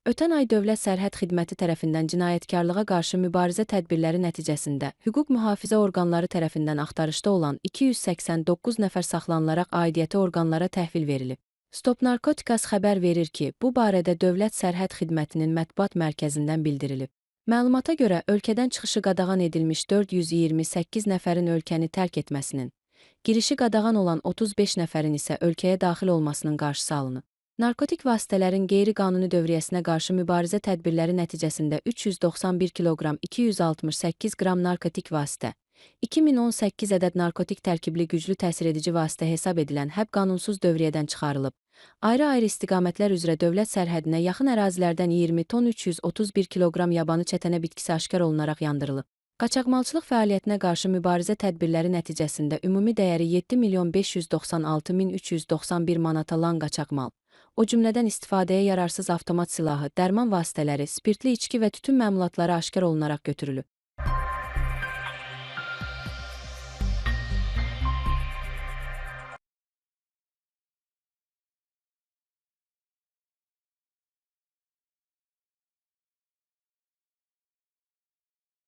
Ötən ay Dövlət Sərhəd Xidməti tərəfindən cinayətkarlığa qarşı mübarizə tədbirləri nəticəsində hüquq mühafizə orqanları tərəfindən axtarışda olan 289 nəfər saxlanılaraq aidiyyəti orqanlara təhvil verilib. Stop Narkotikas xəbər verir ki, bu barədə Dövlət Sərhəd Xidmətinin mətbuat mərkəzindən bildirilib. Məlumata görə, ölkədən çıxışı qadağan edilmiş 428 nəfərin ölkəni tərk etməsinin, girişi qadağan olan 35 nəfərin isə ölkəyə daxil olmasının qarşısı alınıb. Narkotik vasitələrin qeyri-qanuni dövriyyəsinə qarşı mübarizə tədbirləri nəticəsində 391 kiloqram 268 qram narkotik vasitə, 2018 ədəd narkotik tərkibli güclü təsir edici vasitə hesab edilən həb qanunsuz dövriyyədən çıxarılıb. Ayrı-ayrı istiqamətlər üzrə dövlət sərhədinə yaxın ərazilərdən 20 ton 331 kiloqram yabanı çətənə bitkisi aşkar olunaraq yandırılıb. Qaçaqmalçılıq fəaliyyətinə qarşı mübarizə tədbirləri nəticəsində ümumi dəyəri 7 milyon 596 min 391 manata lan qaçaqmal, o cümlədən istifadəyə yararsız avtomat silahı, dərman vasitələri, spirtli içki və tütün məmulatları aşkar olunaraq götürülüb.